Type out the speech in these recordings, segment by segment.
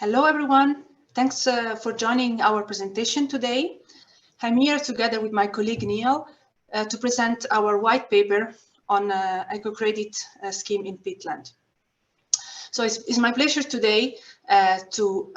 Hello, everyone. Thanks for joining our presentation today. I'm here together with my colleague Neil to present our white paper on eco-credit scheme in Peatland. So it's my pleasure today to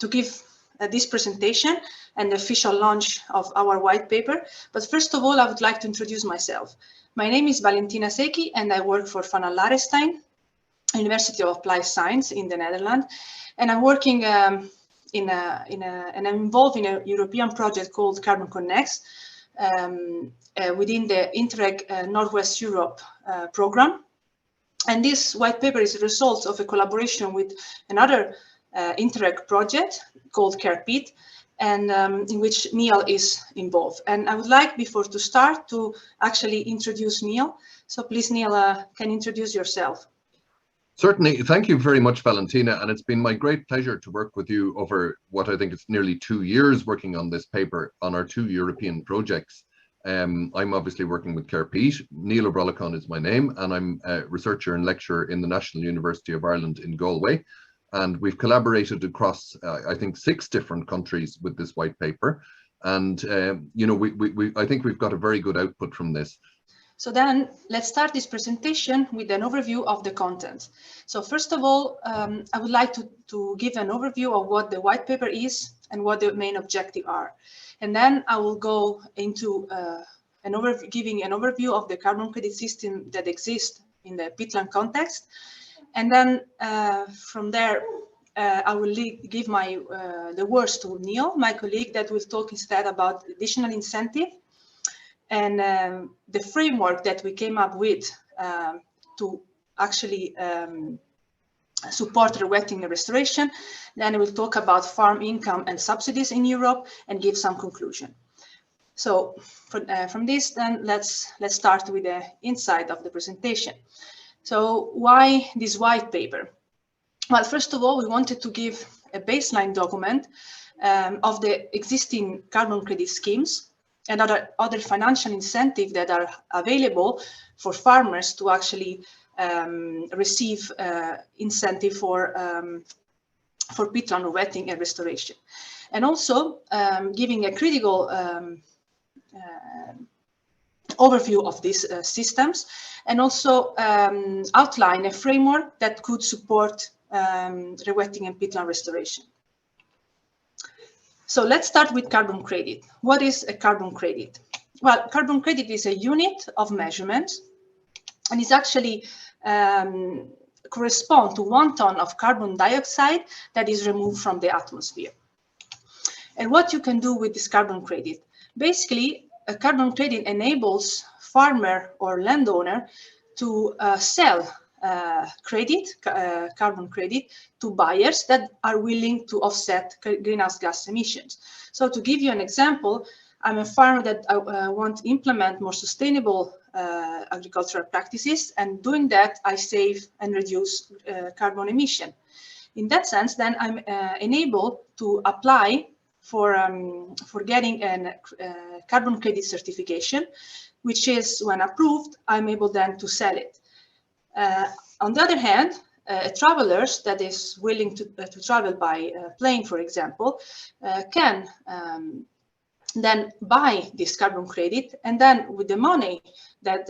give this presentation and the official launch of our white paper. But first of all, I would like to introduce myself. My name is Valentina Secchi, and I work for Van Allarestein, University of Applied Science in the Netherlands. And I'm working and I'm involved in a European project called Carbon-Connects within the Interreg Northwest Europe program. And this white paper is a result of a collaboration with another Interreg project called Care-Peat, and in which Neil is involved. And I would like, before to start, to actually introduce Neil. So please, Neil, can you introduce yourself? Certainly. Thank you very much, Valentina. And it's been my great pleasure to work with you over what I think is nearly 2 years working on this paper on our 2 European projects. I'm obviously working with Care-Peat. Neil O'Brolacon is my name, and I'm a researcher and lecturer in the National University of Ireland in Galway. And we've collaborated across, I think, 6 different countries with this white paper. And, you know, I think we've got a very good output from this. So then let's start this presentation with an overview of the content. So first of all, I would like to give an overview of what the white paper is and what the main objectives are. And then I will go into giving an overview of the carbon credit system that exists in the Peatland context. And then from there, I will give the words to Neil, my colleague, that will talk instead about additional incentive and the framework that we came up with to actually support rewetting and restoration. Then we'll talk about farm income and subsidies in Europe and give some conclusion. So from this, then let's start with the inside of the presentation. So why this white paper? Well, first of all, we wanted to give a baseline document of the existing carbon credit schemes and other financial incentives that are available for farmers to actually receive incentive for peatland rewetting and restoration. And also giving a critical overview of these systems, and also outline a framework that could support rewetting and peatland restoration. So let's start with carbon credit. What is a carbon credit? Well, carbon credit is a unit of measurement, and it's actually correspond to 1 ton of carbon dioxide that is removed from the atmosphere. And what you can do with this carbon credit? Basically, a carbon credit enables farmer or landowner to sell carbon credit to buyers that are willing to offset greenhouse gas emissions. So to give you an example, I'm a farmer that want to implement more sustainable agricultural practices, and doing that I save and reduce carbon emission. In that sense, then I'm enabled to apply for getting a carbon credit certification, which is, when approved, I'm able then to sell it. On the other hand, travelers that is willing to travel by plane, for example, can then buy this carbon credit, and then with the money that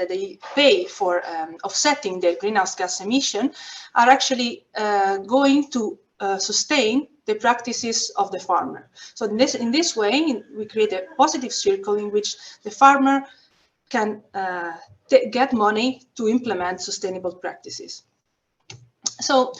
they pay for offsetting their greenhouse gas emission are actually going to sustain the practices of the farmer. So in this way, we create a positive circle in which the farmer can get money to implement sustainable practices. So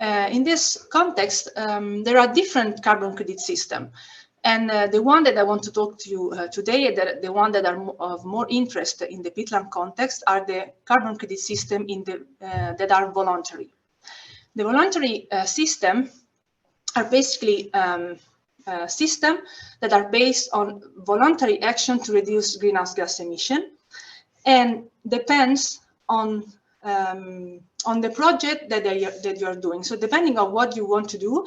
in this context, there are different carbon credit systems. And the one that I want to talk to you today, the one that are of more interest in the Peatland context, are the carbon credit system that are voluntary. The voluntary system are basically systems that are based on voluntary action to reduce greenhouse gas emission, and depends on the project that you are doing. So depending on what you want to do,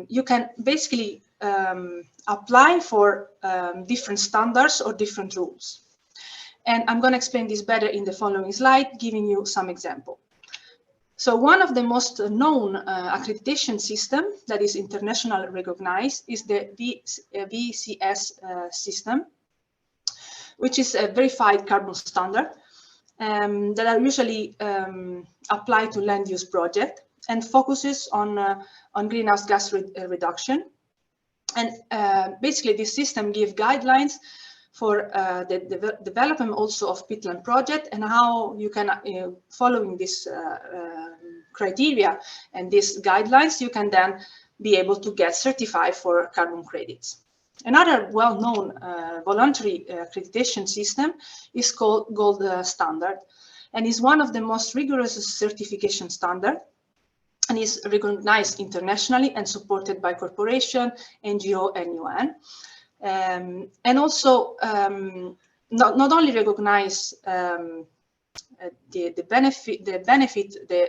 you can basically apply for different standards or different rules. And I'm going to explain this better in the following slide, giving you some example. So one of the most known accreditation system that is internationally recognized is the VCS system, which is a verified carbon standard that are usually applied to land use project and focuses on greenhouse gas reduction. And basically this system gives guidelines for the development also of peatland project and how you can, following this criteria and these guidelines, you can then be able to get certified for carbon credits. Another well-known voluntary accreditation system is called Gold Standard, and is one of the most rigorous certification standards, and is recognized internationally and supported by corporation, NGO, and UN. And also not only recognize the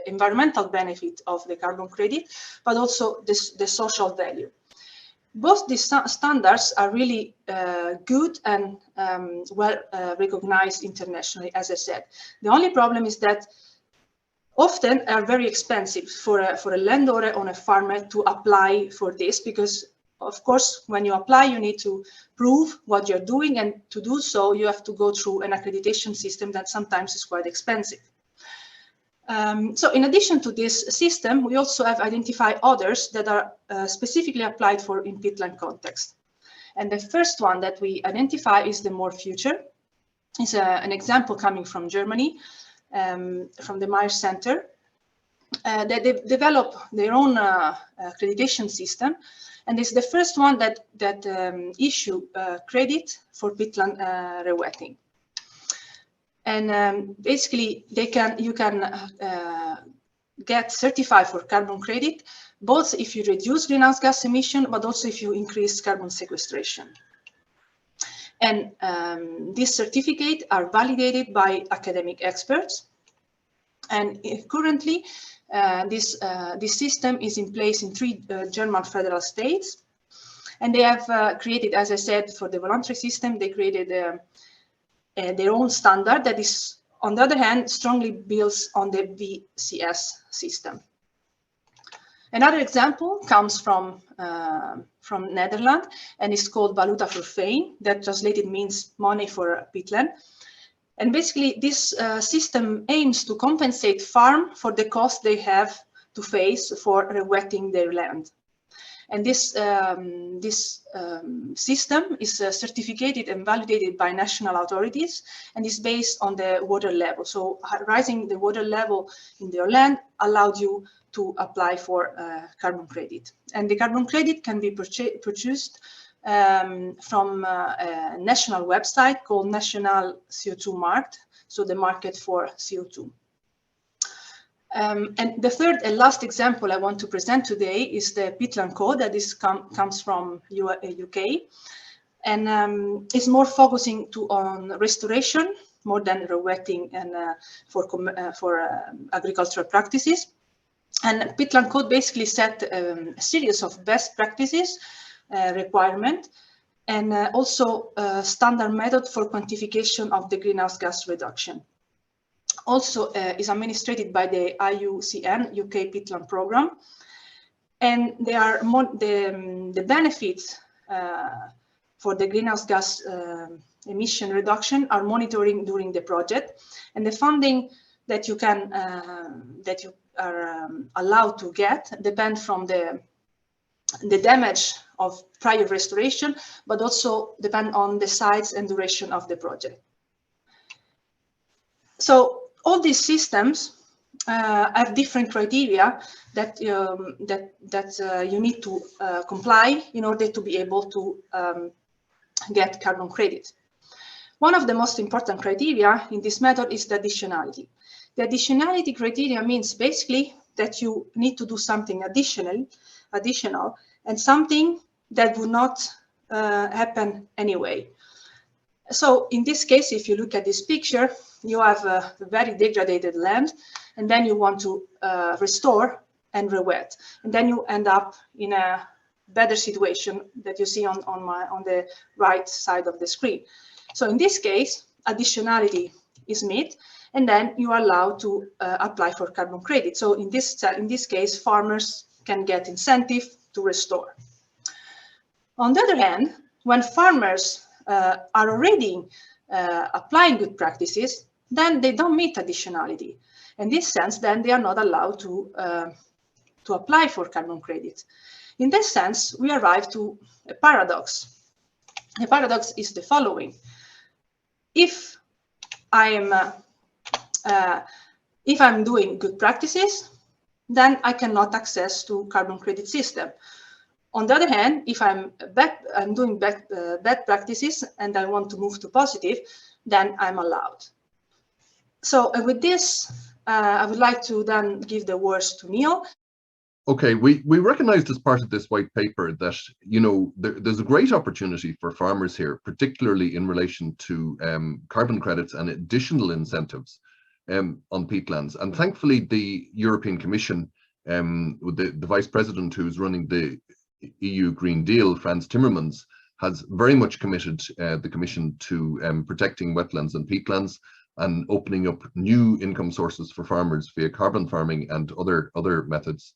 environmental benefit of the carbon credit, but also the social value. Both these standards are really good and well recognized internationally, as I said. The only problem is that often are very expensive for a landowner or a farmer to apply for this, because of course, when you apply, you need to prove what you're doing, and to do so, you have to go through an accreditation system that sometimes is quite expensive. So in addition to this system, we also have identified others that are specifically applied for in peatland context. And the first one that we identify is the More Future. It's an example coming from Germany, from the Meyer Center. They develop their own accreditation system, and it's the first one that issue credit for peatland rewetting. And basically, you can get certified for carbon credit, both if you reduce greenhouse gas emission, but also if you increase carbon sequestration. And these certificates are validated by academic experts. And currently, this system is in place in 3 German federal states. And they have created, as I said, for the voluntary system, they created their own standard that is, on the other hand, strongly builds on the VCS system. Another example comes from Netherlands, and is called Baluta for Fame. That translated means money for peatland. And basically, this system aims to compensate farm for the cost they have to face for rewetting their land. And this system is certificated and validated by national authorities, and is based on the water level. So rising the water level in their land allowed you to apply for carbon credit. And the carbon credit can be purchased from a national website called National CO2 Markt, so the market for CO2. And the third and last example I want to present today is the Pitling Code that comes from UK, and is more focusing on restoration more than rewetting and for agricultural practices. And Pitling Code basically set a series of best practices requirement, and also a standard method for quantification of the greenhouse gas reduction. Also is administered by the IUCN UK Peatland program, and there are the benefits for the greenhouse gas emission reduction are monitoring during the project, and the funding that you can that you are allowed to get depend from the damage of prior restoration, but also depend on the size and duration of the project. So all these systems have different criteria that you need to comply in order to be able to get carbon credit. One of the most important criteria in this method is the additionality. The additionality criteria means basically that you need to do something additional, and something that would not happen anyway. So in this case, if you look at this picture, you have a very degraded land, and then you want to restore and rewet, and then you end up in a better situation that you see on the right side of the screen. So in this case, additionality is met, and then you are allowed to apply for carbon credit. So in this case, farmers can get incentive to restore. On the other hand, when farmers are already applying good practices, then they don't meet additionality. In this sense, then they are not allowed to apply for carbon credit. In this sense, we arrive to a paradox. The paradox is the following. If I'm doing good practices, then I cannot access to carbon credit system. On the other hand, if I'm doing bad practices and I want to move to positive, then I'm allowed. So with this, I would like to then give the words to Neil. Okay, we recognized as part of this white paper that, you know, there's a great opportunity for farmers here, particularly in relation to carbon credits and additional incentives on peatlands. And thankfully, the European Commission, with the Vice President who's running the EU Green Deal, Frans Timmermans, has very much committed the Commission to protecting wetlands and peatlands and opening up new income sources for farmers via carbon farming and other methods.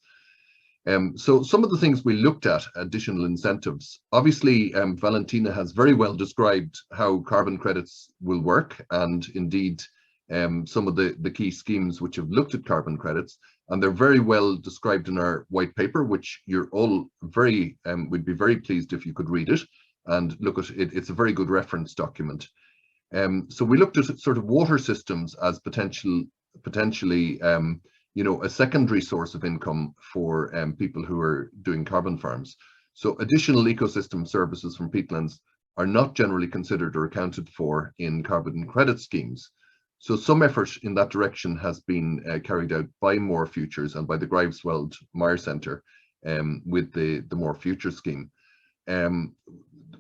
So some of the things we looked at, additional incentives, obviously Valentina has very well described how carbon credits will work, and indeed some of the key schemes which have looked at carbon credits, and they're very well described in our white paper, which you're all very, we'd be very pleased if you could read it and look at it. It's a very good reference document. So we looked at sort of water systems as potentially you know, a secondary source of income for people who are doing carbon farms. So additional ecosystem services from peatlands are not generally considered or accounted for in carbon credit schemes. So some effort in that direction has been carried out by More Futures and by the Greifswald Meyer Centre with the More Futures scheme.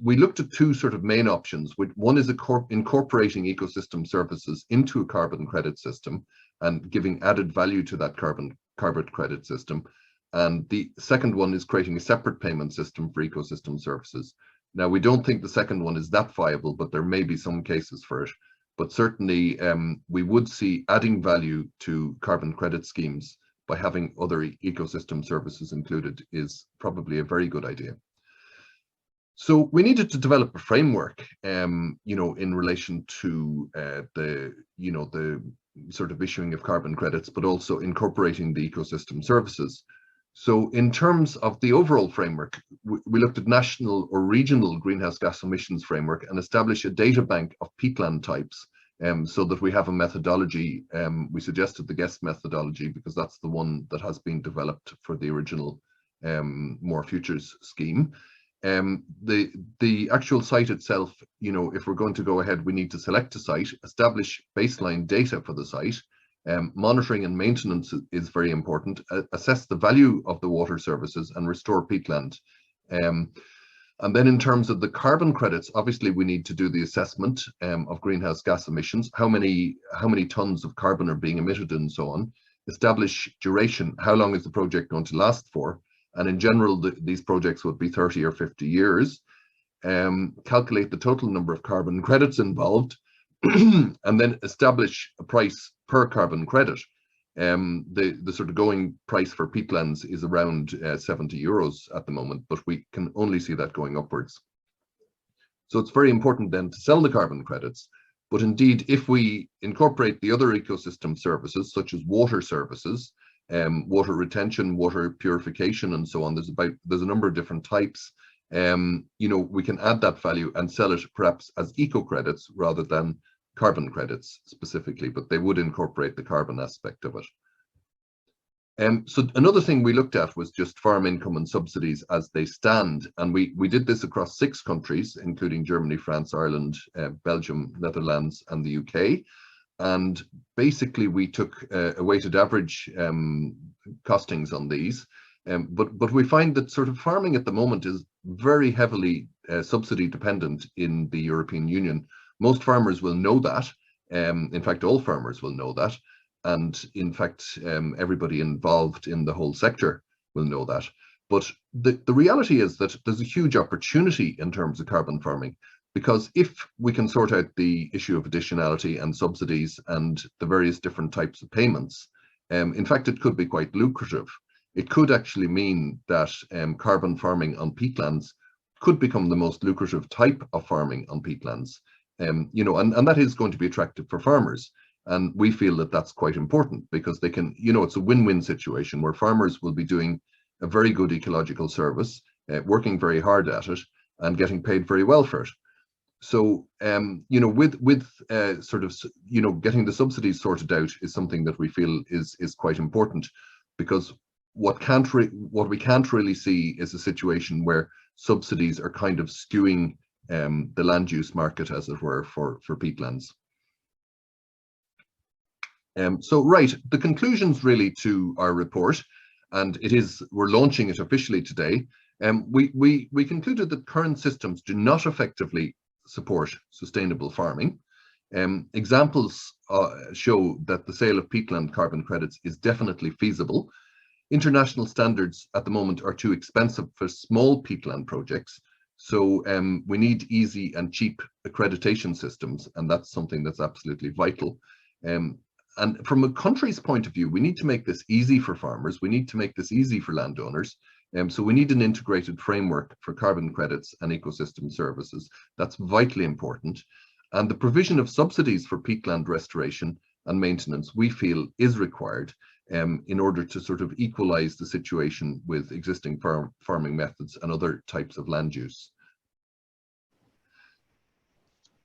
We looked at two sort of main options. One is incorporating ecosystem services into a carbon credit system and giving added value to that carbon credit system. And the second one is creating a separate payment system for ecosystem services. Now, we don't think the second one is that viable, but there may be some cases for it. But certainly we would see adding value to carbon credit schemes by having other ecosystem services included is probably a very good idea. So we needed to develop a framework, you know, in relation to the sort of issuing of carbon credits, but also incorporating the ecosystem services. So in terms of the overall framework, we looked at national or regional greenhouse gas emissions framework and established a data bank of peatland types so that we have a methodology. We suggested the GUESS methodology because that's the one that has been developed for the original More Futures scheme. The actual site itself, you know, if we're going to go ahead, we need to select a site, establish baseline data for the site. Monitoring and maintenance is very important. Assess the value of the water services and restore peatland. And then in terms of the carbon credits, obviously we need to do the assessment of greenhouse gas emissions, how many tons of carbon are being emitted and so on. Establish duration, how long is the project going to last for? And in general, these projects would be 30 or 50 years. Calculate the total number of carbon credits involved, and then establish a price per carbon credit. The sort of going price for peatlands is around 70 euros at the moment, but we can only see that going upwards. So it's very important then to sell the carbon credits. But indeed, if we incorporate the other ecosystem services, such as water services, water retention, water purification, and so on, there's a number of different types. You know, we can add that value and sell it perhaps as eco credits rather than carbon credits specifically, but they would incorporate the carbon aspect of it. So another thing we looked at was just farm income and subsidies as they stand, and we did this across 6 countries, including Germany, France, Ireland, Belgium, Netherlands, and the UK. And basically we took a weighted average costings on these, but we find that sort of farming at the moment is very heavily subsidy dependent in the European Union. Most farmers will know that. In fact, all farmers will know that. And in fact, everybody involved in the whole sector will know that. But the reality is that there's a huge opportunity in terms of carbon farming. Because if we can sort out the issue of additionality and subsidies and the various different types of payments, in fact, it could be quite lucrative. It could actually mean that carbon farming on peatlands could become the most lucrative type of farming on peatlands. You know, and that is going to be attractive for farmers. And we feel that that's quite important because they can, you know, it's a win-win situation where farmers will be doing a very good ecological service, working very hard at it and getting paid very well for it. So, you know, with sort of, you know, getting the subsidies sorted out is something that we feel is quite important, because what we can't really see is a situation where subsidies are kind of skewing the land use market, as it were, for peatlands. So, right, the conclusions really to our report, and we're launching it officially today. We concluded that current systems do not effectively support sustainable farming. Examples show that the sale of peatland carbon credits is definitely feasible. International standards at the moment are too expensive for small peatland projects, so we need easy and cheap accreditation systems, and that's something that's absolutely vital. And from a country's point of view, we need to make this easy for farmers. We need to make this easy for landowners. So we need an integrated framework for carbon credits and ecosystem services. That's vitally important. And the provision of subsidies for peatland restoration and maintenance, we feel, is required in order to sort of equalize the situation with existing farming methods and other types of land use.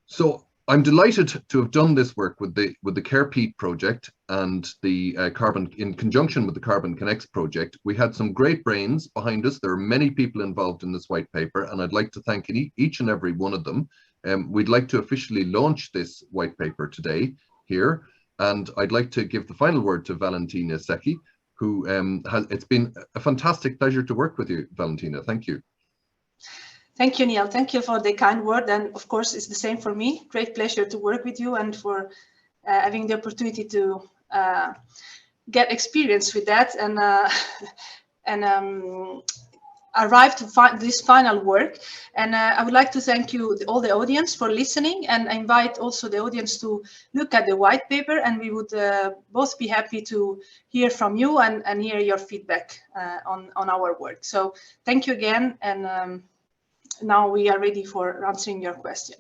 So I'm delighted to have done this work with the Care-Peat project and the in conjunction with the Carbon-Connects project. We had some great brains behind us. There are many people involved in this white paper, and I'd like to thank each and every one of them. We'd like to officially launch this white paper today here, and I'd like to give the final word to Valentina Secchi, who it's been a fantastic pleasure to work with you, Valentina. Thank you. Thank you, Neil. Thank you for the kind word. And of course, it's the same for me. Great pleasure to work with you and for having the opportunity to get experience with that and arrive to this final work. And I would like to thank you, all the audience, for listening, and I invite also the audience to look at the white paper, and we would both be happy to hear from you and hear your feedback on our work. So thank you again, and now we are ready for answering your question.